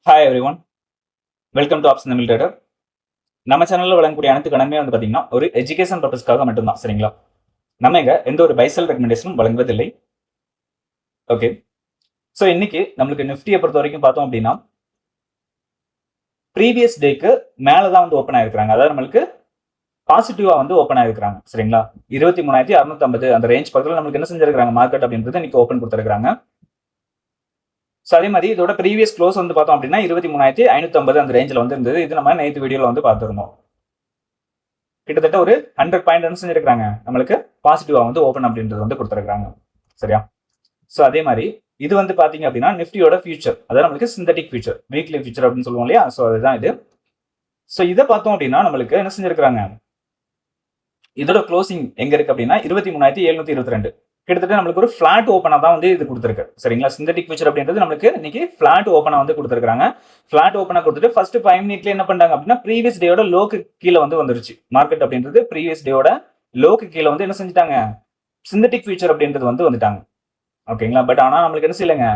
Hi every one, welcome to option Tamil trader. நம்ம சேனலில் வழங்கக்கூடிய அனைத்து கடமையும் வந்து பார்த்தீங்கன்னா ஒரு எஜுகேஷன் பர்பஸ்க்காக மட்டும்தான். சரிங்களா? நம்ம இங்க எந்த ஒரு பைசல் ரெக்கமெண்டேஷனும் வழங்குவதில்லை. ஓகே, ஸோ இன்னைக்கு நம்மளுக்கு நிஃப்டியை பொறுத்த வரைக்கும் பார்த்தோம் அப்படின்னா ப்ரீவியஸ் டேக்கு மேலே தான் வந்து ஓப்பன் ஆயிருக்கிறாங்க. அதாவது நம்மளுக்கு பாசிட்டிவா வந்து ஓப்பன் ஆயிருக்கிறாங்க. சரிங்களா? 23,650 அந்த ரேஞ்ச் பக்கத்தில் நம்மளுக்கு என்ன செஞ்சிருக்காங்க மார்க்கெட் அப்படின்றது இன்னைக்கு ஓப்பன் கொடுத்துருக்காங்க. ஸோ அதே மாதிரி இதோட ப்ரீவியஸ் க்ளோஸ் வந்து பார்த்தோம் அப்படின்னா 23,550 அந்த ரேஞ்சில் வந்து இருந்தது. இது நம்ம நேற்று வீடியோவில் வந்து பார்த்துருந்தோம். கிட்டத்தட்ட ஒரு 100 பாயிண்ட் என்ன செஞ்சிருக்காங்க நம்மளுக்கு பாசிட்டிவா வந்து ஓப்பன் அப்படின்றது வந்து கொடுத்துருக்காங்க. சரியா? ஸோ அதே மாதிரி இது வந்து பாத்தீங்க அப்படின்னா நிஃப்டியோட ஃபியூச்சர், அதாவது நம்மளுக்கு சிந்தட்டிக் ஃபியூச்சர், வீக்லி ஃபியூச்சர் அப்படின்னு சொல்லுவோம் இல்லையா? ஸோ அதுதான் இது. ஸோ இதை பார்த்தோம் அப்படின்னா நம்மளுக்கு என்ன செஞ்சிருக்காங்க, இதோட க்ளோசிங் எங்க இருக்கு அப்படின்னா 23,722. கிட்டத்தட்ட நம்மளுக்கு ஒரு ஃபிளாட் ஓப்பனா தான் வந்து இது கொடுத்துருக்கு. சரிங்களா? சிந்தட்டிக் ஃபியூச்சர் அப்படின்றது நம்மளுக்கு இன்னைக்கு ஃபிளாட் ஓப்பனா வந்து கொடுத்துருக்காங்க. ஃபிளாட் ஓப்பனா கொடுத்துட்டு ஃபர்ஸ்ட் 5 மினிட்ல என்ன பண்றாங்க அப்படின்னா ப்ரீவியஸ் டேயோட லோக்கு கீழே வந்து வந்துருச்சு மார்க்கெட் அப்படின்றது. ப்ரீவியஸ் டேயோட லோக்கு கீழே வந்து என்ன செஞ்சுட்டாங்க, சிந்தட்டிக் ஃபியூச்சர் அப்படின்றது வந்து வந்துட்டாங்க. ஓகேங்களா? பட் ஆனா நம்மளுக்கு என்ன செய்யலைங்க,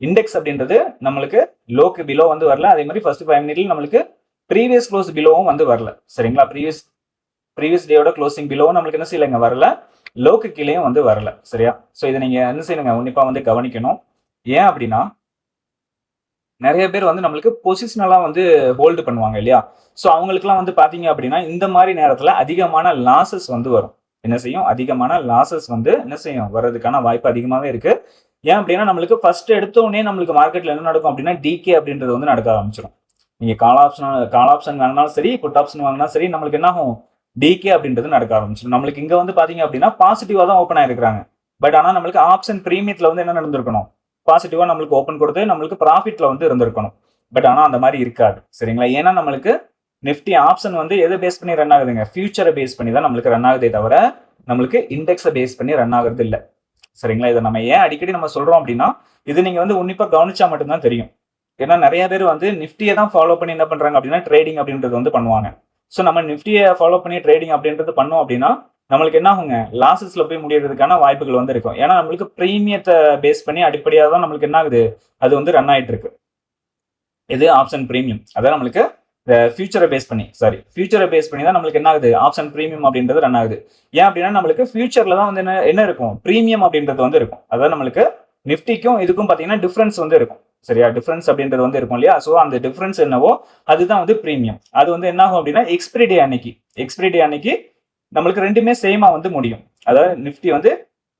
இண்டெக்ஸ் அப்படின்றது நம்மளுக்கு லோக்கு பிலோ வந்து வரல. அதே மாதிரி ஃபர்ஸ்ட் 5 மினிட்ல நம்மளுக்கு ப்ரீவியஸ் க்ளோஸ் பிலோவும் வந்து வரல. சரிங்களா? ப்ரீவியஸ் டேயோட க்ளோசிங் பிலோவும் நம்மளுக்கு என்ன செய்யலைங்க வரல, லோக்கு கீழேயும் வந்து வரல. சரியா? ஸோ இதை நீங்க என்ன செய்யணுங்க, உன்னிப்பா வந்து கவனிக்கணும். ஏன் அப்படின்னா நிறைய பேர் வந்து நம்மளுக்கு பொசிஷனலா வந்து ஹோல்டு பண்ணுவாங்க இல்லையா? ஸோ அவங்களுக்குலாம் வந்து பாத்தீங்க அப்படின்னா இந்த மாதிரி நேரத்துல அதிகமான லாசஸ் வந்து வரும். என்ன செய்யும், அதிகமான லாசஸ் வந்து என்ன செய்யும் வர்றதுக்கான வாய்ப்பு அதிகமாவே இருக்கு. ஏன் அப்படின்னா நம்மளுக்கு ஃபர்ஸ்ட் எடுத்தோடனே நம்மளுக்கு மார்க்கெட்ல என்ன நடக்கும் அப்படின்னா டிகே அப்படின்றது வந்து நடக்க ஆரம்பிச்சிடும். நீங்க கால் ஆப்ஷன் வாங்கினாலும் சரி, புட் ஆப்ஷன் வாங்கினா சரி, நம்மளுக்கு என்ன ஆகும், டிகே அப்படின்றது நடக்க ஆரம்பிச்சிடும். நம்மளுக்கு இங்க வந்து பாத்தீங்க அப்படின்னா பாசிட்டிவா தான் ஓப்பன் ஆயிருக்காங்க. பட் ஆனா நம்மளுக்கு ஆப்ஷன் பிரீமியத்துல வந்து என்ன நடந்திருக்கணும், பாசிட்டிவா நம்மளுக்கு ஓப்பன் கொடுத்து நம்மளுக்கு ப்ராஃபிட்ல வந்து இருந்திருக்கணும். பட் ஆனா அந்த மாதிரி இருக்காது. சரிங்களா? ஏன்னா நம்மளுக்கு நிஃப்டி ஆப்ஷன் வந்து எதை பேஸ் பண்ணி ரன் ஆகுதுங்க, ஃபியூச்சரை பேஸ் பண்ணி தான் நம்மளுக்கு ரன் ஆகுதே தவிர நம்மளுக்கு இண்டெக்ஸை பேஸ் பண்ணி ரன் ஆகுறது இல்லை. சரிங்களா? இதை நம்ம ஏன் அடிக்கடி நம்ம சொல்றோம் அப்படின்னா இது நீங்க வந்து உன்னிப்பா கவனிச்சா மட்டும்தான் தெரியும். ஏன்னா நிறைய பேர் வந்து நிஃப்டியை தான் ஃபாலோ பண்ணி என்ன பண்றாங்க அப்படின்னா ட்ரேடிங் அப்படின்றது வந்து பண்ணுவாங்க. ஸோ நம்ம நிஃப்டியை ஃபாலோ பண்ணி ட்ரேடிங் அப்படின்றது பண்ணோம் அப்படின்னா நம்மளுக்கு என்ன ஆகுங்க, லாசஸ்ல போய் முடியறதுக்கான வாய்ப்புகள் வந்து இருக்கும். ஏன்னா நம்மளுக்கு பிரீமியத்தை பேஸ் பண்ணி அடிப்படையாக தான் நம்மளுக்கு என்ன ஆகுது, அது வந்து ரன் ஆயிட்டு இருக்கு. இது ஆப்ஷன் பிரீமியம், அதான் நம்மளுக்கு ஃபியூச்சரை பேஸ் பண்ணி தான் நம்மளுக்கு என்ன ஆகுது, ஆப்ஷன் பிரீமியம் அப்படின்றது ரன் ஆகுது. ஏன் அப்படின்னா நம்மளுக்கு ஃபியூச்சர்ல தான் வந்து என்ன இருக்கும், பிரீமியம் அப்படின்றது வந்து இருக்கும். அதாவது நம்மளுக்கு நிஃப்டிக்கும் இதுக்கும் பாத்தீங்கன்னா டிஃபரன்ஸ் வந்து இருக்கும். சரியா? டிஃபரன்ஸ் அப்படின்றது வந்து இருக்கும் இல்லையா? ஸோ அந்த டிஃபரன்ஸ் என்னவோ அதுதான் வந்து பிரீமியம். அது வந்து என்ன ஆகும் அப்படின்னா எக்ஸ்பிரி டே அன்னைக்கு நம்மளுக்கு ரெண்டுமே சேமா வந்து முடியும். அதாவது நிஃப்டி வந்து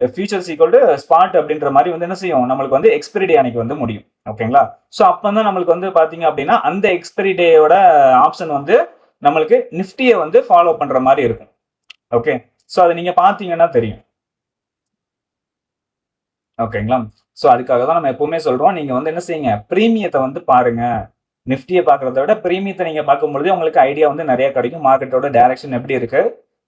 ஃபியூச்சர்ஸ் ஈக்குவல் டு ஸ்பாட் அப்படின்ற மாதிரி வந்து என்ன செய்யும், நம்மளுக்கு வந்து எக்ஸ்பிரி டே அன்னைக்கு வந்து முடியும். ஓகேங்களா? ஸோ அப்போ தான் நம்மளுக்கு வந்து பாத்தீங்க அப்படின்னா அந்த எக்ஸ்பிரி டேயோட ஆப்ஷன் வந்து நம்மளுக்கு நிஃப்டியை வந்து ஃபாலோ பண்ற மாதிரி இருக்கும். ஓகே, ஸோ அதை நீங்க பாத்தீங்கன்னா தெரியும். ஓகேங்களா? ஸோ அதுக்காக தான் நம்ம எப்பவுமே சொல்றோம், நீங்க வந்து என்ன செய்யுங்க, பிரீமியத்தை வந்து பாருங்க. நிஃப்டியை பார்க்கறத விட பிரீமியத்தை நீங்க பார்க்கும்பொழுது உங்களுக்கு ஐடியா வந்து நிறைய கிடைக்கும். மார்க்கெட்டோட டைரக்ஷன் எப்படி இருக்கு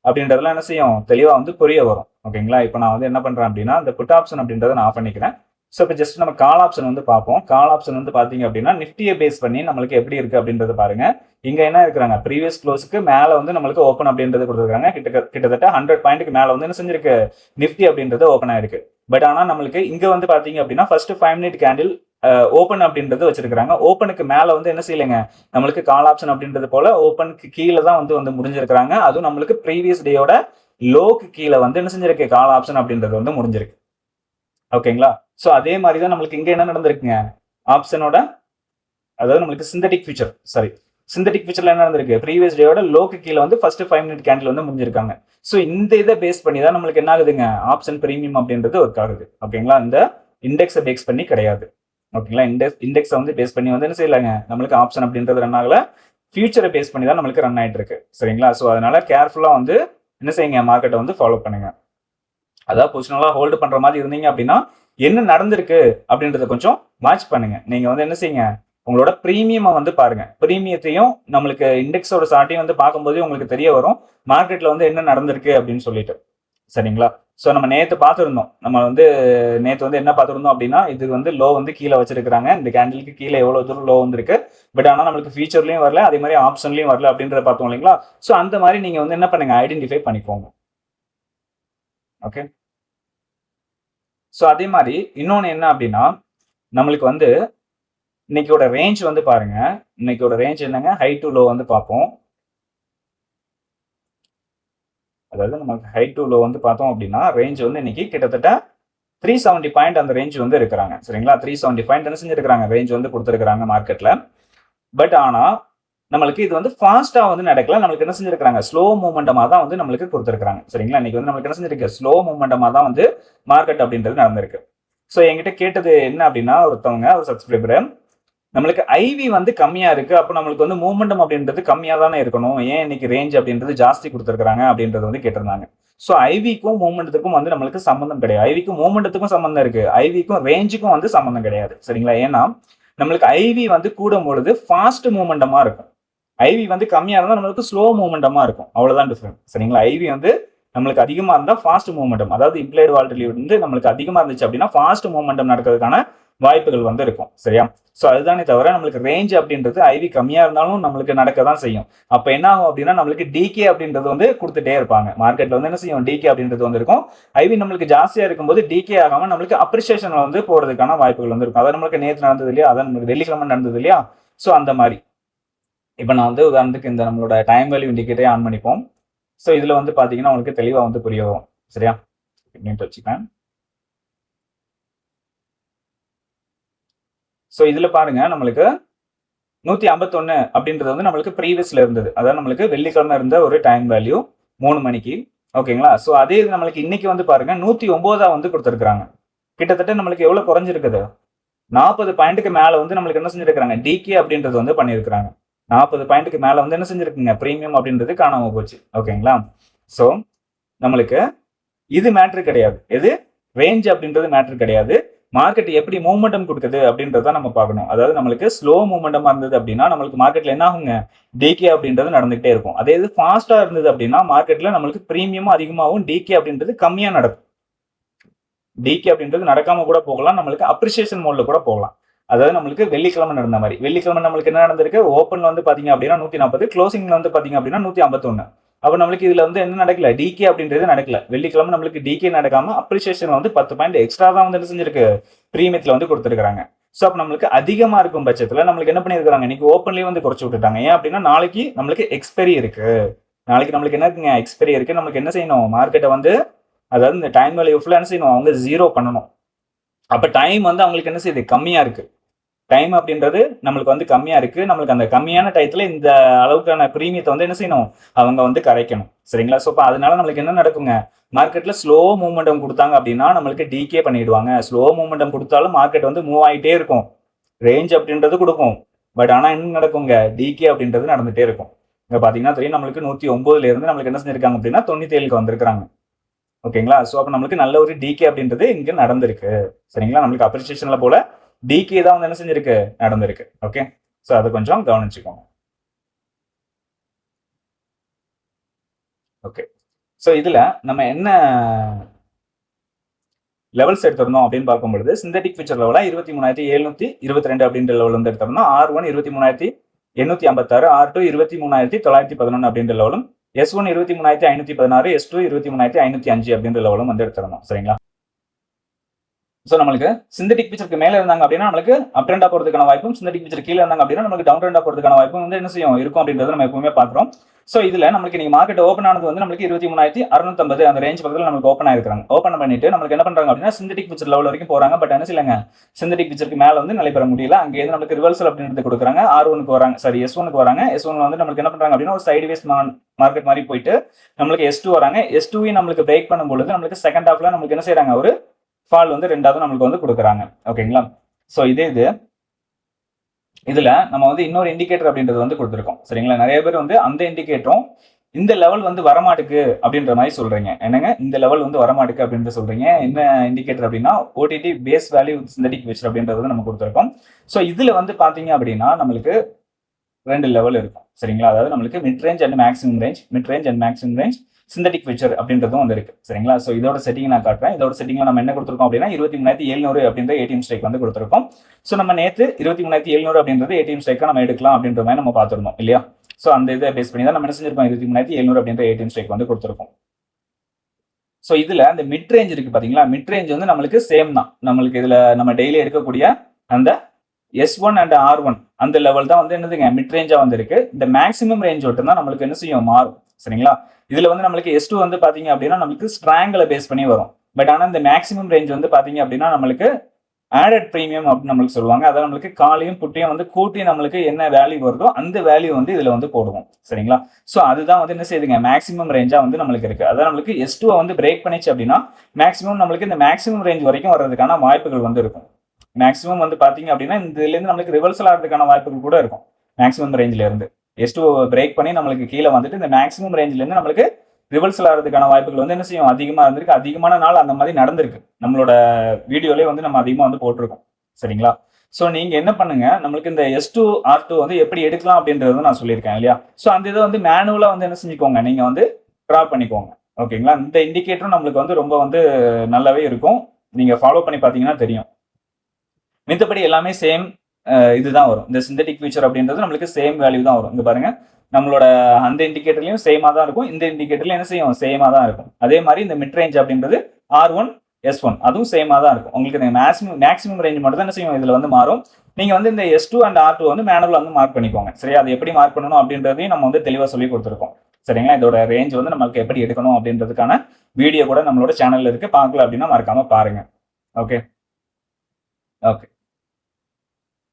அப்படின்றதெல்லாம் என்ன செய்யும், தெளிவா வந்து புரிய வரும். ஓகேங்களா? இப்போ நான் வந்து என்ன பண்றேன் அப்படின்னா இந்த புட் ஆப்ஷன் அப்படின்றத நான் ஆஃப் பண்ணிக்கிறேன். ஸோ இப்போ ஜஸ்ட் நம்ம கால் ஆப்ஷன் வந்து பார்ப்போம். கால் ஆப்ஷன் வந்து பாத்தீங்க அப்படின்னா நிஃப்டியை பேஸ் பண்ணி நம்மளுக்கு எப்படி இருக்கு அப்படின்றத பாருங்க. இங்க என்ன இருக்கிறாங்க, ப்ரீவியஸ் க்ளோஸ்க்கு மேல வந்து நம்மளுக்கு ஓப்பன் அப்படின்றது கொடுத்துருக்காங்க. கிட்டத்தட்ட 100 பாயிண்ட்டுக்கு மேல வந்து என்ன செஞ்சிருக்கு, நிஃப்டி அப்படின்றது ஓப்பன் ஆயிருக்கு. பட் ஆனா நம்மளுக்கு இங்க வந்து பாத்தீங்க அப்படின்னா ஃபர்ஸ்ட் 5 மினிட் கேண்டில் ஓப்பன் அப்படின்றது வச்சிருக்காங்க. ஓப்பனுக்கு மேல வந்து என்ன செய்யலைங்க, நம்மளுக்கு கால் ஆப்ஷன் அப்படின்றது போல ஓப்பனுக்கு கீழே தான் வந்து முடிஞ்சிருக்காங்க. அதுவும் நம்மளுக்கு ப்ரீவியஸ் டேயோட லோக்கு கீழே வந்து என்ன செஞ்சிருக்கு, கால் ஆப்ஷன் அப்படின்றது வந்து முடிஞ்சிருக்கு. ஓகேங்களா? சோ அதே மாதிரி தான் நம்மளுக்கு இங்க என்ன நடந்திருக்குங்க, ஆப்ஷனோட அதாவது நம்மளுக்கு சிந்தட்டிக் ஃபியூச்சர்ல என்ன நடந்திருக்கு, ப்ரீவியஸ் டேயோட லோக்கு கீழே வந்து ஃபர்ஸ்ட் 5 மினிட் கேண்டில் வந்து முடிஞ்சிருக்காங்க. சோ இந்த இதை பேஸ் பண்ணி தான் நம்மளுக்கு என்ன ஆகுதுங்க, ஆப்ஷன் பிரீமியம் அப்படின்றது ஒர்க் ஆகுது. ஓகேங்களா? இந்த இண்டெக்ஸை பேஸ் பண்ணி கிடையாது. ஓகேங்களா? இண்டெக்ஸை வந்து பேஸ் பண்ணி வந்து என்ன செய்யலாங்க, நம்மளுக்கு ஆப்ஷன் அப்படின்றது ரன் ஆகல, ஃபியூச்சரை பேஸ் பண்ணி தான் நம்மளுக்கு ரன் ஆயிட்டு இருக்கு. சரிங்களா? சோ அதனால கேர்ஃபுல்லா வந்து என்ன செய்யுங்க, மார்க்கெட்டை வந்து ஃபாலோ பண்ணுங்க. அதாவது பொசிஷனலா ஹோல்டு பண்ற மாதிரி இருந்தீங்க அப்படின்னா என்ன நடந்திருக்கு அப்படின்றத கொஞ்சம் வாட்ச் பண்ணுங்க. நீங்க வந்து என்ன செய்யுங்க, உங்களோட பிரீமியமை வந்து பாருங்க. பிரீமியத்தையும் நம்மளுக்கு இண்டெக்ஸோட சார்ட்டையும் வந்து பார்க்கும்போது உங்களுக்கு தெரிய வரும் மார்க்கெட்ல வந்து என்ன நடந்திருக்கு அப்படின்னு சொல்லிட்டு. சரிங்களா? ஸோ நம்ம நேற்று பார்த்துருந்தோம், நம்ம வந்து நேற்று வந்து என்ன பார்த்துருந்தோம் அப்படின்னா இது வந்து லோ வந்து கீழே வச்சிருக்காங்க. இந்த கேண்டிலுக்கு கீழே எவ்வளவு தூரம் லோ வந்திருக்கு, பட் ஆனால் நம்மளுக்கு ஃபியூச்சர்லயும் வரல, அதே மாதிரி ஆப்ஷன்லயும் வரல அப்படின்றத பார்த்தோம் இல்லைங்களா? ஸோ அந்த மாதிரி நீங்க வந்து என்ன பண்ணுங்க, ஐடென்டிஃபை பண்ணிக்கோங்க. ஓகே, ஸோ அதே மாதிரி இன்னொன்று என்ன அப்படின்னா நம்மளுக்கு வந்து இன்னைக்கோட ரேஞ்ச் வந்து பாருங்க, இன்னைக்கோட ரேஞ்ச் என்னங்க, ஹை டு லோ வந்து பார்ப்போம். அதாவது நமக்கு ஹை டு லோ வந்து பார்த்தோம் அப்படின்னா ரேஞ்ச் வந்து இன்னைக்கு கிட்டத்தட்ட 370 பாயிண்ட் அந்த ரேஞ்ச் வந்து இருக்கிறாங்க. சரிங்களா, 370 பாயிண்ட் என்ன செஞ்சிருக்காங்க, ரேஞ்ச் வந்து கொடுத்துருக்காங்க மார்க்கெட்ல. பட் ஆனா நம்மளுக்கு இது வந்து ஃபாஸ்டா வந்து நடக்கல. நம்மளுக்கு என்ன செஞ்சிருக்காங்க, ஸ்லோ மூமெண்டமா தான் வந்து நம்மளுக்கு கொடுத்துருக்காங்க. சரிங்களா, இன்னைக்கு வந்து நம்மளுக்கு என்ன செஞ்சிருக்கு, ஸ்லோ மூமெண்டமா தான் வந்து மார்க்கெட் அப்படின்றது நடந்திருக்கு. ஸோ என்கிட்ட கேட்டது என்ன அப்படின்னா, ஒருத்தவங்க ஒரு சப்ஸ்கிரைபர், நம்மளுக்கு ஐவி வந்து கம்மியா இருக்கு, அப்போ நம்மளுக்கு வந்து மூமெண்டம் அப்படின்றது கம்மியா தானே இருக்கணும், ஏன் இன்னைக்கு ரேஞ்ச் அப்படின்றது ஜாஸ்தி கொடுத்துருக்காங்க அப்படின்றது வந்து கேட்டிருந்தாங்க. ஸோ ஐவிக்கும் மூமெண்டத்துக்கும் வந்து நம்மளுக்கு சம்பந்தம் கிடையாது. ஐவிக்கும் மூமெண்டத்துக்கும் சம்பந்தம் இருக்கு, ஐவிக்கும் ரேஞ்சுக்கும் வந்து சம்பந்தம் கிடையாது. சரிங்களா, ஏன்னா நம்மளுக்கு ஐவி வந்து கூடும் பொழுது ஃபாஸ்ட் மூமெண்டமா இருக்கும், ஐவி வந்து கம்மியா இருந்தா நம்மளுக்கு ஸ்லோ மூமெண்டமா இருக்கும். அவ்வளவுதான் டிஃபரெண்ட். சரிங்களா, ஐவி வந்து நம்மளுக்கு அதிகமா இருந்தா ஃபாஸ்ட் மூமெண்டம், அதாவது இம்ப்ளைடு வாலட்டிலிட்டி வந்து நம்மளுக்கு அதிகமா இருந்துச்சு அப்படின்னா ஃபாஸ்ட் மூமெண்டம் நடக்கிறதுக்கான வாய்ப்புகள் வந்து இருக்கும். சரியா, ஸோ அதுதானே தவிர நம்மளுக்கு ரேஞ்ச் அப்படின்றது ஐவி கம்மியா இருந்தாலும் நம்மளுக்கு நடக்க தான் செய்யும். அப்ப என்ன ஆகும் அப்படின்னா நம்மளுக்கு டிகே அப்படின்றது வந்து கொடுத்துட்டே இருப்பாங்க. மார்க்கெட்ல வந்து என்ன செய்யும், டிகே அப்படின்றது வந்து இருக்கும். ஐவி நம்மளுக்கு ஜாஸ்தியா இருக்கும்போது டிகே ஆகாம நம்மளுக்கு அப்ரிசியேஷன் வந்து போறதுக்கான வாய்ப்புகள் வந்து இருக்கும். அதான் நம்மளுக்கு நேற்று நடந்தது இல்லையா, அதான் நம்மளுக்கு வெள்ளிக்கிழமை நடந்தது இல்லையா. ஸோ அந்த மாதிரி இப்போ நான் வந்து உதாரணத்துக்கு இந்த நம்மளோட டைம் வேல்யூ இண்டிகேட்டரே ஆன் பண்ணிப்போம். ஸோ இதுல வந்து பாத்தீங்கன்னா உங்களுக்கு தெளிவா வந்து புரிய வரும். சரியா, இப்படின்ட்டு வச்சுப்பேன். ஸோ இதுல பாருங்க, நம்மளுக்கு 151 அப்படின்றது வந்து நம்மளுக்கு ப்ரீவியஸ்ல இருந்தது. அதாவது நம்மளுக்கு வெள்ளிக்கிழமை இருந்த ஒரு டைம் வேல்யூ 3 மணிக்கு. ஓகேங்களா, ஸோ அதே இது நம்மளுக்கு இன்னைக்கு வந்து பாருங்க 109 வந்து கொடுத்துருக்காங்க. கிட்டத்தட்ட நம்மளுக்கு எவ்வளவு குறைஞ்சிருக்குது, 40 பாயிண்ட்டுக்கு மேல வந்து நம்மளுக்கு என்ன செஞ்சிருக்காங்க, டிகே அப்படின்றது வந்து பண்ணியிருக்காங்க. 40 பாயிண்ட்டுக்கு மேல வந்து என்ன செஞ்சிருக்குங்க, பிரீமியம் அப்படின்றது காணாம போச்சு. ஓகேங்களா, ஸோ நம்மளுக்கு இது மேட்ரு கிடையாது, எது ரேஞ்ச் அப்படின்றது மேட்ரு கிடையாது. மார்க்கெட் எப்படி மூவ்மெண்டம் கொடுக்குது அப்படின்றத நம்ம பார்க்கணும். அதாவது நம்மளுக்கு ஸ்லோ மூவ்மெண்டமா இருந்தது அப்படின்னா நம்மளுக்கு மார்க்கெட்ல என்ன ஆகுங்க, டிகே அப்படின்றது நடந்துகிட்டே இருக்கும். அதே இது ஃபாஸ்டா இருந்தது அப்படின்னா மார்க்கெட்ல நம்மளுக்கு பிரீமியமும் அதிகமாகவும் டிகே அப்படின்றது கம்மியா நடக்கும். டிகே அப்படின்றது நடக்காம கூட போகலாம், நம்மளுக்கு அப்ரிசியேஷன் மோட்ல கூட போகலாம். அதாவது நம்மளுக்கு வெள்ளிக்கிழமை நடந்த மாதிரி, வெள்ளிக்கிழமை நம்மளுக்கு என்ன நடந்திருக்கு, ஓப்பன்ல வந்து பாத்தீங்க அப்படின்னா 140, க்ளோசிங்ல வந்து பாத்தீங்க அப்படின்னா 151. அப்ப நம்மளுக்கு இதுல வந்து என்ன நடக்கல, டிகே அப்படின்றது நடக்கல. வெள்ளிக்கிழமை நம்மளுக்கு டிகே நடக்காம அப்ரிசியேஷன் வந்து 10 பாயிண்ட் எக்ஸ்ட்ரா தான் வந்து என்ன செஞ்சிருக்கு, பிரீமியத்துல வந்து கொடுத்துருக்காங்க. ஸோ அப்போ நம்மளுக்கு அதிகமா இருக்கும் பட்சத்துல நம்மளுக்கு என்ன பண்ணிருக்காங்க, இன்னைக்கு ஓப்பன்லயே வந்து குறைச்சு விட்டுட்டாங்க. ஏன் அப்படின்னா நாளைக்கு நம்மளுக்கு எக்ஸ்பெரி இருக்கு, நாளைக்கு நம்மளுக்கு என்ன இருக்குங்க, எக்ஸ்பெரி இருக்கு. நம்மளுக்கு என்ன செய்யணும், மார்க்கெட்டை வந்து அதாவது இந்த டைம் வேல்யூ ஃபுல்லா என்ன செய்யணும், அவங்க ஜீரோ பண்ணணும். அப்ப டைம் வந்து அவங்களுக்கு என்ன செய்யுது, கம்மியா இருக்கு. டைம் அப்படின்றது நம்மளுக்கு வந்து கம்மியா இருக்கு. நம்மளுக்கு அந்த கம்மியான டயத்துல இந்த அளவுக்கான பிரீமியத்தை வந்து என்ன செய்யணும், அவங்க வந்து கரைக்கணும். சரிங்களா, ஸோ அதனால நம்மளுக்கு என்ன நடக்குங்க, மார்க்கெட்ல ஸ்லோ மூவ்மெண்டம் கொடுத்தாங்க அப்படின்னா நம்மளுக்கு டிகே பண்ணிடுவாங்க. ஸ்லோ மூவ்மெண்டம் கொடுத்தாலும் மார்க்கெட் வந்து மூவ் ஆகிட்டே இருக்கும், ரேஞ்ச் அப்படின்றது கொடுக்கும். பட் ஆனா என்ன நடக்குங்க, டிகே அப்படின்றது நடந்துட்டே இருக்கும். இங்க பாத்தீங்கன்னா தெரியும், நம்மளுக்கு 109ல இருந்து நம்மளுக்கு என்ன செஞ்சிருக்காங்க அப்படின்னா 97க்கு வந்திருக்காங்க. ஓகேங்களா, ஸோ அப்போ நம்மளுக்கு நல்ல ஒரு டிகே அப்படின்றது இங்க நடந்திருக்கு. சரிங்களா, நம்மளுக்கு அப்ரிசியேஷன்ல போல டிகே தான் வந்து என்ன செஞ்சிருக்கு, நடந்திருக்கு. ஓகே, ஸோ அதை கொஞ்சம் கவனிச்சுக்கோங்க. ஓகே, ஸோ இதுல நம்ம என்ன லெவல்ஸ் எடுத்திருந்தோம் அப்படின்னு பார்க்கும் பொழுது, சிந்தட்டிக் ஃபியூச்சர் லெவலா 23,722 அப்படின்ற லெவல் வந்து எடுத்திருந்தோம். R1 23,856, R2 23,911 அப்படின்ற லெவலும், S1 23,516, S2 23,505 அப்படின்ற லெவலும் வந்து எடுத்திருந்தோம். சரிங்களா, ஸோ நம்மளுக்கு சிந்தட்டிக் பிக்சருக்கு மேல இருந்தாங்க அப்படின்னா நம்மளுக்கு அப் ட்ரெண்டா போறதுக்கான வாய்ப்பும், சிந்தட்டிக் பிக்சர் கீழே இருந்தாங்க அப்படின்னா நமக்கு டவுன் ட்ரெண்டா போறதுக்கான வாய்ப்பும் வந்து என்ன செய்யும், இருக்கும் அப்படின்றத நம்ம எப்பவுமே பாக்குறோம். ஸோ இதுல நம்மளுக்கு நீங்க மார்க்கெட் ஓப்பன் ஆனது வந்து நம்மளுக்கு 23,650 அந்த ரேஞ்ச் பக்கத்தில் நம்மளுக்கு ஓப்பன் ஆயிருக்காங்க. ஓப்பன் பண்ணிட்டு நம்மளுக்கு என்ன பண்றாங்க அப்படின்னா சிந்தட்டிக் பிக்சர் லெவல் வரைக்கும் போறாங்க. பட் என்ன செய்யலங்க, சிந்தட்டிக் பிக்சருக்கு மேல வந்து நிலை பெற முடியல. அங்கே இருந்து நம்மளுக்கு ரிவர்சல் அப்படின்றது கொடுக்குறாங்க. R1க்கு வராங்க, சாரி S1க்கு வராங்க. S1 வந்து நம்மளுக்கு என்ன பண்றாங்க அப்படின்னா ஒரு சைட்வேஸ் மார்க்கெட் மாதிரி போயிட்டு நம்மளுக்கு S2 வராங்க. S2 நம்மளுக்கு பிரேக் பண்ணும்போது நம்மளுக்கு செகண்ட் ஹாஃப்ல நம்மளுக்கு என்ன செய்யறாங்க, ஒரு ஃபால் வந்து ரெண்டாவது நம்மளுக்கு வந்து கொடுக்குறாங்க. ஓகேங்களா, ஸோ இதுல நம்ம வந்து இன்னொரு இண்டிகேட்டர் அப்படின்றது வந்து கொடுத்துருக்கோம். சரிங்களா, நிறைய பேர் வந்து அந்த இண்டிகேட்டரும் இந்த லெவல் வந்து வரமாட்டுக்கு அப்படின்ற மாதிரி சொல்றீங்க. என்னங்க, இந்த லெவல் வந்து வரமாட்டுக்கு அப்படின்ற சொல்றீங்க. என்ன இண்டிகேட்டர் அப்படின்னா OTT base value synthetic future அப்படின்றது நம்ம கொடுத்துருக்கோம். ஸோ இதுல வந்து பாத்தீங்க அப்படின்னா நம்மளுக்கு 2 லெவல் இருக்கும். சரிங்களா, அதாவது நம்மளுக்கு mid range and maximum range, mid range and maximum range synthetic future அப்படின்றதும் வந்து இருக்கு. சரிங்களா, ஸோ இதோட செட்டிங் நான் காட்டுறேன். இதோட செட்டிங்ல நம்ம என்ன கொடுத்துருக்கோம் அப்படின்னா 23,700 அப்படின்ற ஏடிஎம் ஸ்ட்ரைக் வந்து கொடுத்துருக்கோம். ஸோ நம்ம நேற்று 23,700 அப்படின்றது ஏடிஎம் ஸ்ட்ரைக்கா நம்ம எடுக்கலாம் அப்படின்ற மாதிரி நம்ம பார்த்துருந்தோம் இல்லையா. ஸோ அந்த இதை பேஸ் பண்ணி தான் நம்ம என்ன செஞ்சிருக்கோம், 23,700 அப்படின்ற ஏடிஎம் ஸ்ட்ரைக் வந்து கொடுத்துருக்கோம். ஸோ இதுல அந்த மிட் ரேஞ்ச் இருக்கு பாத்தீங்களா, மிட் ரேஞ்ச் வந்து நம்மளுக்கு சேம் தான். நம்மளுக்கு இதுல நம்ம டெய்லி எடுக்கக்கூடிய அந்த S1 அண்ட் R1 அந்த லெவல் தான் வந்து என்னதுங்க மிட் ரேஞ்சா வந்து இருக்கு. இந்த மேக்ஸிமம் ரேஞ்ச் மட்டும் தான் நம்மளுக்கு என்ன செய்யும் மாறும். சரிங்களா? இதுல வந்து நம்மளுக்கு S2 வந்து பாத்தீங்க அப்படின்னா நம்மளுக்கு ஸ்ட்ராங்கில் பேஸ் பண்ணி வரும். பட் ஆனா இந்த மேக்ஸிமம் ரேஞ்ச் வந்து பாத்தீங்க அப்படின்னா நம்மளுக்கு ஆடட் பிரீமியம் அப்படின்னு நம்மளுக்கு சொல்லுவாங்க. அதாவது நம்மளுக்கு காலையும் புட்டையும் வந்து கூட்டி நம்மளுக்கு என்ன வேல்யூ வருதோ அந்த வேல்யூ வந்து இதுல வந்து போடுவோம். சரிங்களா? சோ அதுதான் வந்து என்ன செய்யுதுங்க மேக்ஸிமம் ரேஞ்சா வந்து நம்மளுக்கு இருக்கு. அதாவது நம்மளுக்கு S2 வந்து பிரேக் பண்ணிச்சு அப்படின்னா மேக்ஸிமம் நம்மளுக்கு இந்த மேக்ஸிமம் ரேஞ்ச் வரைக்கும் வர்றதுக்கான வாய்ப்புகள் வந்து இருக்கும். மேக்ஸிமம் வந்து பாத்தீங்க அப்படின்னா இதுல இருந்து நம்மளுக்கு ரிவர்சல் ஆகிறதுக்கான வாய்ப்புகள் கூட இருக்கும். மேக்ஸிமம் ரேஞ்சில இருந்து S2 பிரேக் பண்ணி நம்மளுக்கு கீழே வந்துட்டு இந்த மேக்ஸிமம் ரேஞ்சில இருந்து நம்மளுக்கு ரிவர்சல் ஆகிறதுக்கான வாய்ப்புகள் வந்து என்ன செய்யும் அதிகமா இருந்திருக்கு. அதிகமான நாள் அந்த மாதிரி நடந்திருக்கு. நம்மளோட வீடியோலயே வந்து நம்ம அதிகமா வந்து போட்டிருக்கோம். சரிங்களா? சோ நீங்க என்ன பண்ணுங்க, நம்மளுக்கு இந்த S2 R2 வந்து எப்படி எடுக்கலாம் அப்படின்றது நான் சொல்லியிருக்கேன் இல்லையா? சோ அந்த இதை வந்து மேனுவலா வந்து என்ன செஞ்சுக்கோங்க, நீங்க வந்து டிரா பண்ணிக்கோங்க. ஓகேங்களா? இந்த இண்டிகேட்டரும் நம்மளுக்கு வந்து ரொம்ப வந்து நல்லாவே இருக்கும். நீங்க ஃபாலோ பண்ணி பாத்தீங்கன்னா தெரியும். மித்தபடி எல்லாமே சேம் இதுதான் வரும். இந்த சிந்தட்டிக் ஃபியூச்சர் அப்படின்றது நம்மளுக்கு சேம் வேல்யூ தான் வரும். இங்க பாருங்க, நம்மளோட அந்த இண்டிகேட்டர்லயும் சேமா தான் இருக்கும். இந்த இண்டிகேட்டர்லயும் என்ன செய்யும் சேமா தான் இருக்கும். அதே மாதிரி இந்த மிட் ரேஞ்ச் அப்படின்றது R1 S1 அதுவும் சேமா தான் இருக்கும். உங்களுக்கு இந்த மேக்ஸிமம் ரேஞ்ச் மட்டும் தான் என்ன செய்யும் இதுல வந்து மாறும். நீங்க வந்து இந்த S2 அண்ட் R2 வந்து மேனுவல் வந்து மார்க் பண்ணிக்கோங்க. சரியா? அது எப்படி மார்க் பண்ணணும் அப்படின்றதையும் நம்ம வந்து தெளிவா சொல்லி கொடுத்துருக்கோம். சரிங்களா? இதோட ரேஞ்ச் வந்து நமக்கு எப்படி எடுக்கணும் அப்படின்றதுக்கான வீடியோ கூட நம்மளோட சேனல்ல இருக்கு. பார்க்கல அப்படின்னா மறக்காம பாருங்க. Okay okay.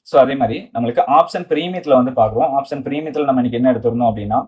ஸோ அதே மாதிரி நம்மளுக்கு ஆப்ஷன் பிரீமியத்தில் வந்து பார்க்குறோம். ஆப்ஷன் பிரீமியத்தில் நம்ம இன்னைக்கு என்ன எடுத்துருந்தோம் அப்படின்னா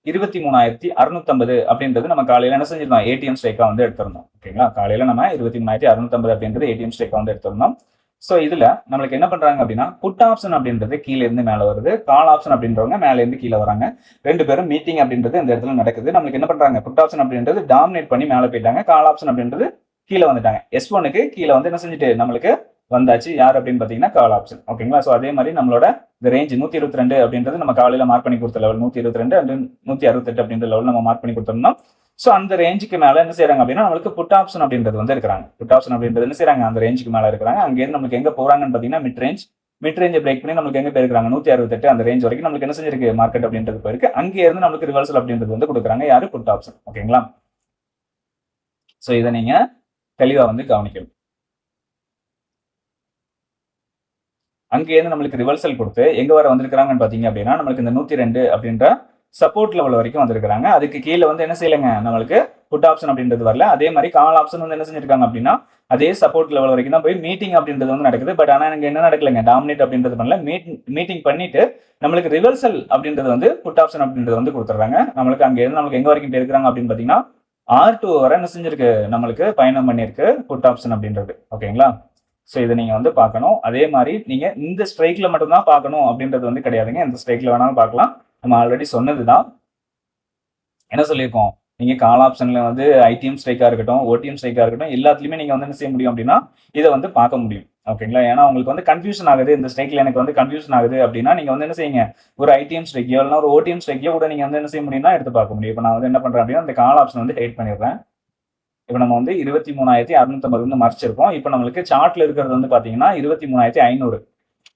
23,650 அப்படின்றது நம்ம காலையில என்ன செஞ்சிருந்தோம் ஏடிஎம் ஸ்ட்ரைக்கா வந்து எடுத்திருந்தோம். ஓகேங்களா? காலையில நம்ம 23,650 அப்படின்றது ஏடிஎம் ஸ்ட்ரைக்கா வந்து எடுத்திருந்தோம். ஸோ இதுல நம்மளுக்கு என்ன பண்றாங்க அப்படின்னா புட் ஆப்ஷன் அப்படின்றது கீழே இருந்து மேல வருது, கால் ஆப்ஷன் அப்படின்றவங்க மேல இருந்து கீழே வராங்க. ரெண்டு பேரும் மீட்டிங் அப்படின்றது இந்த இடத்துல நடக்குது. நம்மளுக்கு என்ன பண்றாங்க, புட் ஆப்ஷன் அப்படின்றது டாமினேட் பண்ணி மேல போயிட்டாங்க, கால் ஆப்ஷன் அப்படின்றது கீழே வந்துட்டாங்க. S1க்கு கீழே வந்து என்ன செஞ்சுட்டு நம்மளுக்கு வந்தாச்சு யார் அப்படின்னு பாத்தீங்கன்னா கால் ஆப்ஷன். ஓகேங்களா? ஸோ அதே மாதிரி நம்மளோட இந்த ரேஞ்ச் 122 அப்படின்றது நம்ம காலையில மார்க் பண்ணி கொடுத்த லெவல் 122 அண்ட் 168 அப்படின்ற லெவல் நம்ம மார்க் பண்ணி கொடுத்தோம்னா ஸோ அந்த ரேஞ்சுக்கு மேல என்ன செய்யறாங்க அப்படின்னா நம்மளுக்கு புட் ஆப்ஷன் அப்படின்றது வந்து இருக்கிறாங்க. புட் ஆப்ஷன் அப்படின்றது என்ன செய்யறாங்க அந்த ரேஞ்சுக்கு மேல இருக்கிறாங்க. அங்கேருந்து நமக்கு எங்க போறாங்கன்னு பாத்தீங்கன்னா மிட் ரேஞ்ச் பிரேக் பண்ணி நம்மளுக்கு எங்க போயிருக்காங்க 168 அந்த ரேஞ்ச் வரைக்கும் நம்மளுக்கு என்ன செஞ்சிருக்கு மார்க்கெட் அப்படின்றது போயிருக்கு. அங்கே இருந்து நம்மளுக்கு ரிவர்சல் அப்படின்றது வந்து கொடுக்குறாங்க யாரு புட் ஆப்ஷன். ஓகேங்களா? ஸோ இதை நீங்க தெளிவா வந்து கவனிக்கணும். அங்கேருந்து நம்மளுக்கு ரிவர்சல் கொடுத்து எங்க வர வந்திருக்காங்கன்னு பாத்தீங்க அப்படின்னா நம்மளுக்கு இந்த 102 அப்படின்ற சப்போர்ட் லெவல் வரைக்கும் வந்திருக்காங்க. அதுக்கு கீழே வந்து என்ன செய்யலைங்க நம்மளுக்கு புட் ஆப்ஷன் அப்படின்றது வரல. அதே மாதிரி கால் ஆப்ஷன் வந்து என்ன செஞ்சிருக்காங்க அப்படின்னா அதே சப்போர்ட் லெவல் வரைக்கும் தான் போய் மீட்டிங் அப்படின்றது வந்து நடக்குது. பட் ஆனா எனக்கு என்ன நடக்கலைங்க டாமினேட் அப்படின்றது பண்ணல. மீட்டிங் பண்ணிட்டு நம்மளுக்கு ரிவர்சல் அப்படின்றது வந்து புட் ஆப்ஷன் அப்படின்றது வந்து கொடுத்துறாங்க. நம்மளுக்கு அங்க இருந்து நம்மளுக்கு எங்க வரைக்கும் போயிருக்காங்க அப்படின்னு பாத்தீங்கன்னா R2 வரை என்ன செஞ்சிருக்கு நம்மளுக்கு பயணம் பண்ணிருக்கு புட் ஆப்ஷன் அப்படின்றது. ஓகேங்களா? ஸோ இதை நீங்க வந்து பார்க்கணும். அதே மாதிரி நீங்க இந்த ஸ்ட்ரைக்ல மட்டும்தான் பார்க்கணும் அப்படின்றது வந்து கிடையாதுங்க. இந்த ஸ்ட்ரைக்ல வேணாலும் பார்க்கலாம். நம்ம ஆல்ரெடி சொன்னதுதான். என்ன சொல்லியிருக்கோம், நீங்க கால் ஆப்ஷன்ல வந்து ஐடிஎம் ஸ்ட்ரைக்கா இருக்கட்டும், ஓடிஎம் ஸ்ட்ரைக்கா இருக்கட்டும், எல்லாத்துலயுமே நீங்க வந்து என்ன செய்ய முடியும் அப்படின்னா இதை வந்து பார்க்க முடியும். ஓகேங்களா? ஏன்னா உங்களுக்கு வந்து கன்ஃபியூஷன் ஆகுது, இந்த ஸ்ட்ரைக்ல எனக்கு வந்து கன்ஃபியூஷன் ஆகுது அப்படின்னா நீங்க வந்து என்ன செய்யுங்க, ஒரு ஐடிஎம் ஸ்ட்ரைக்கையோ இல்லைனா ஒரு ஓடிஎம் ஸ்ட்ரைக்கையோ கூட நீங்க வந்து என்ன செய்ய முடியும்னா எடுத்து பார்க்க முடியும். இப்போ நான் வந்து என்ன பண்றேன் அப்படின்னா இந்த கால் ஆப்ஷன் வந்து ஹைட் பண்ணிடுறேன். இப்போ நம்ம வந்து 23,650 வந்து மறைச்சிருக்கோம். இப்போ நம்மளுக்கு சார்ட்ல இருக்கிறது வந்து பாத்தீங்கன்னா 23,500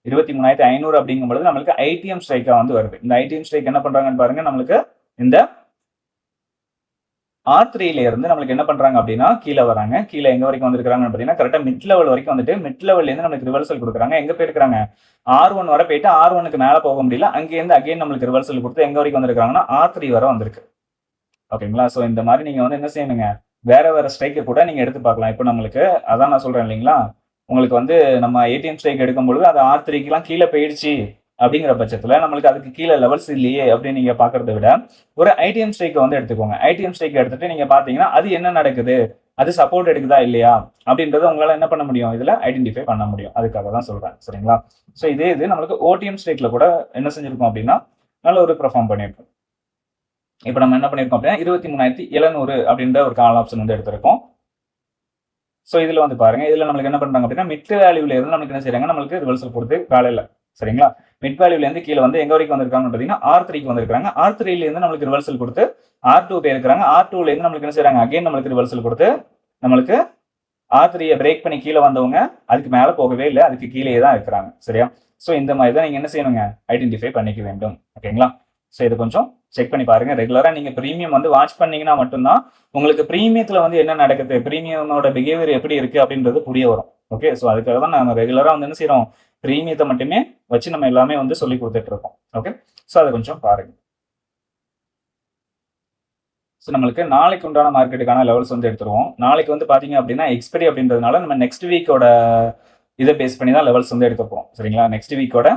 23,500 அப்படிங்கும்போது நம்மளுக்கு ஐடிஎம் ஸ்ட்ரைக்கா வந்து வருது. இந்த ஐடிஎம் ஸ்ட்ரைக் என்ன பண்றாங்கன்னு பாருங்க, நம்மளுக்கு இந்த R3ல இருந்து நம்மளுக்கு என்ன பண்றாங்க அப்படின்னா கீழே வராங்க. கீழே எங்க வரைக்கும் வந்திருக்காங்கன்னு பாத்தீங்கன்னா கரெக்டா மிட் லெவல் வரைக்கும் வந்துட்டு மிட் லெவல்ல இருந்து நம்மளுக்கு ரிவர்சல் கொடுக்குறாங்க. எங்க போயிருக்காங்க R1 வரை போயிட்டு R1க்கு மேல போக முடியல. அங்கேருந்து அகைன் நம்மளுக்கு ரிவர்சல் கொடுத்து எங்க வரைக்கும் வந்திருக்காங்கன்னா R3 வரை வந்திருக்கு. ஓகேங்களா? சோ இந்த மாதிரி நீங்க வந்து என்ன செய்யணுங்க, வேற ஸ்ட்ரைக்கை கூட நீங்க எடுத்து பார்க்கலாம். இப்போ நம்மளுக்கு அதான் நான் சொல்றேன் இல்லைங்களா, உங்களுக்கு வந்து நம்ம ஏடிஎம் ஸ்ட்ரைக் எடுக்கும் பொழுது அது R3க்குலாம் கீழே போயிடுச்சு அப்படிங்கிற பட்சத்துல நம்மளுக்கு அதுக்கு கீழே லெவல்ஸ் இல்லையே அப்படின்னு நீங்க பாக்குறத விட ஒரு ஐடிஎம் ஸ்ட்ரைக்கை வந்து எடுத்துக்கோங்க. ஐடிஎம் ஸ்ட்ரைக் எடுத்துட்டு நீங்க பாத்தீங்கன்னா அது என்ன நடக்குது, அது சப்போர்ட் எடுக்குதா இல்லையா அப்படின்றத உங்களால என்ன பண்ண முடியும், இதுல ஐடென்டிஃபை பண்ண முடியும். அதுக்காக தான் சொல்றேன். சரிங்களா? சோ இதே இது நம்மளுக்கு ஓடிஎம் ஸ்ட்ரைக்ல கூட என்ன செஞ்சிருக்கோம் அப்படின்னா நல்ல ஒரு பெர்ஃபார்ம் பண்ணியிருக்கோம். இப்போ நம்ம என்ன பண்ணிருக்கோம் அப்படின்னா 23,700 அப்படின்ற ஒரு கால் ஆப்ஷன் வந்து எடுத்திருக்கோம். ஸோ இதுல வந்து பாருங்க, இதுல நம்மளுக்கு என்ன பண்றாங்க அப்படின்னா மிட் வேல்யூல இருந்து நமக்கு என்ன செய்யறாங்க, நம்மளுக்கு ரிவர்சல் கொடுத்து காலையில சரிங்களா மிட் வேல்யூல இருந்து கீழே வந்து எங்க வரைக்கும் வந்திருக்காங்க பாத்தீங்கன்னா R3க்கு வந்திருக்காங்க. R3ல இருந்து நம்மளுக்கு ரிவர்சல் கொடுத்து R2 போயிருக்காங்க. R2ல இருந்து நம்மளுக்கு என்ன செய்யறாங்க அகைன் நம்மளுக்கு ரிவர்சல் கொடுத்து நம்மளுக்கு R3யை பிரேக் பண்ணி கீழே வந்தவங்க அதுக்கு மேல போகவே இல்லை, அதுக்கு கீழே தான் இருக்கிறாங்க. சரியா? ஸோ இந்த மாதிரி தான் நீங்க என்ன செய்யணுங்க ஐடென்டிஃபை பண்ணிக்க வேண்டும். ஓகேங்களா? ஸோ இது கொஞ்சம் செக் பண்ணி பாருங்க. ரெகுலரா நீங்க பிரீமியம் வந்து வாட்ச் பண்ணீங்கன்னா மட்டும்தான் உங்களுக்கு பிரீமியத்துல வந்து என்ன நடக்குது, பிரீமியமோட பிஹேவியர் எப்படி இருக்கு அப்படின்றது புரிய வரும். ஓகே, ஸோ அதுக்காக தான் நம்ம ரெகுலரா வந்து என்ன செய்யறோம், பிரீமியத்தை மட்டுமே வச்சு நம்ம எல்லாமே வந்து சொல்லி கொடுத்துட்டு இருக்கோம். ஓகே, ஸோ அதை கொஞ்சம் பாருங்க. ஸோ நம்மளுக்கு நாளைக்கு உண்டான மார்க்கெட்டுக்கான லெவல்ஸ் வந்து எடுத்துருவோம். நாளைக்கு வந்து பாத்தீங்க அப்படின்னா எக்ஸ்பைரி அப்படின்றதுனால நம்ம நெக்ஸ்ட் வீக்கோட இதை பேஸ் பண்ணி தான் லெவல்ஸ் வந்து எடுக்க போறோம். சரிங்களா, நெக்ஸ்ட் வீக்கோட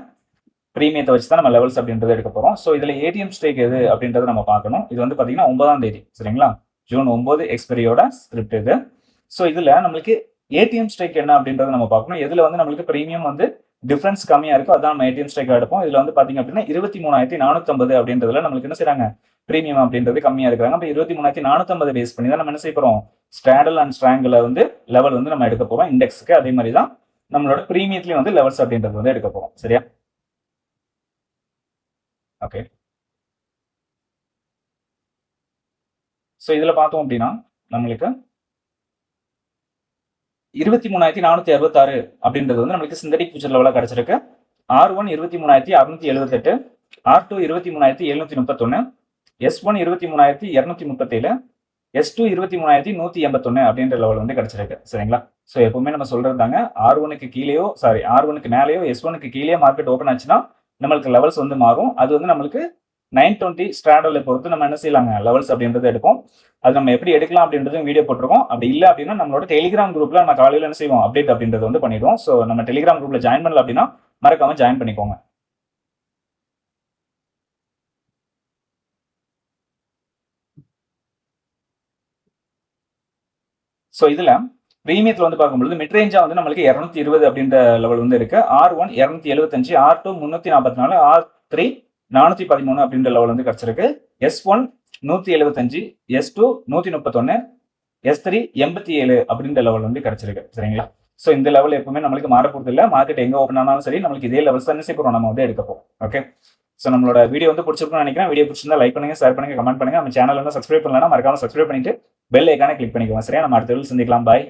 பிரீமியத்தை வச்சு தான் நம்ம லெவல்ஸ் அப்படின்றத எடுக்க போறோம். ஸோ இதுல ஏடிஎம் ஸ்டேக் எது அப்படின்றத நம்ம பார்க்கணும். இது வந்து பாத்தீங்கன்னா 9ஆம் தேதி, சரிங்களா, ஜூன் 9 எக்ஸ்பைரியோட ஸ்கிரிப்ட் இது. ஸோ இதுல நம்மளுக்கு ஏடிஎம் ஸ்டேக் என்ன அப்படின்றத நம்ம பார்க்கணும். எதுல வந்து நம்மளுக்கு பிரீமியம் வந்து டிஃபரன்ஸ் கம்மியா இருக்கும், அதான் நம்ம ஏடிஎம் ஸ்டேக் எடுப்போம். இதுல வந்து பாத்தீங்க அப்படின்னா 23,450 அப்படின்றதுல நம்மளுக்கு என்ன செய்றாங்க, பிரீமியம் அப்படின்றது கம்மியா இருக்கிறாங்க. அப்ப 23,450 பேஸ் பண்ணி தான் நம்ம என்ன செய்ய போறோம், ஸ்டாடல் அண்ட் ஸ்ட்ராங்கில் வந்து லெவல் வந்து நம்ம எடுக்க போறோம் இண்டெக்ஸ்க்கு. அதே மாதிரி தான் நம்மளோட பிரீமியத்துலயும் வந்து லெவல்ஸ் அப்படின்றது வந்து எடுக்க போறோம். சரியா, ஓகே. ஸோ இதுல பார்த்தோம் அப்படின்னா நம்மளுக்கு 23,466 அப்படின்றது வந்து நம்மளுக்கு சிந்தடிக் ஃபியூச்சர் லெவலாக கிடைச்சிருக்கு. R1 23,678, R2 23,731, S1 23,237, S2 23,181 அப்படின்ற லெவல் வந்து கிடைச்சிருக்கு. சரிங்களா, ஸோ எப்பவுமே நம்ம சொல்றது தாங்க, R1க்கு கீழேயோ R1க்கு மேலேயோ S1க்கு கீழே மார்க்கெட் ஓப்பன் ஆச்சுன்னா நம்மளுக்கு லெவல்ஸ் வந்து மாறும். அது வந்து நம்மளுக்கு 920 ஸ்ட்ராடலை பொறுத்து நம்ம என்ன செய்யலாங்க, லெவல்ஸ் அப்படின்றது எடுப்போம். அது நம்ம எப்படி எடுக்கலாம் அப்படின்றதும் வீடியோ போட்டிருக்கோம். அப்படி இல்லை அப்படின்னா நம்மளோட டெலிகிராம் குரூப்ல நம்ம காலையில் என்ன செய்வோம், அப்டேட் அப்படின்றது வந்து பண்ணிடுவோம். ஸோ நம்ம டெலிகிராம் குரூப்ல ஜாயின் பண்ணல அப்படின்னா மறக்காம ஜாயின் பண்ணிக்கோங்க. ஸோ இதுல பிரீமியத்தில் வந்து பார்க்கும்போது மிட் ரேஞ்சா வந்து நம்மளுக்கு 220 அப்படின்ற லெவல் வந்து இருக்கு. R1 275, R2 344, R3 413 அப்படின்ற லெவல் வந்து கிடைச்சிருக்கு. S1 175, S2 131, S3 87 அப்படின்ற லெவல் வந்து கிடைச்சிருக்கு. சரிங்களா, ஸோ இந்த லெவல் எப்பவுமே நம்மளுக்கு மாற போறது இல்லை. மார்க்கெட் எங்க ஓப்பன் ஆனாலும் சரி நம்மளுக்கு இதே லெவல்ஸ் தான் செய்ய போறோம், நம்ம வந்து எடுக்க போறோம். ஓகே, ஸோ நம்மளோட வீடியோ வந்து பிடிச்சிருக்கும்னு நினைக்கிறேன். வீடியோ பிடிச்சிருந்தா லைக் பண்ணுங்க, ஷேர் பண்ணுங்க, கமெண்ட் பண்ணுங்க. நம்ம சேனல் வந்து சப்ஸ்கிரைப் பண்ணலாம், மறக்காம சப்ஸ்கிரைப் பண்ணிட்டு பெல் ஐக்கானை கிளிக் பண்ணிக்கோங்க. சரியா, நம்ம அடுத்த வீடியோவில் சந்திக்கலாம். பாய்.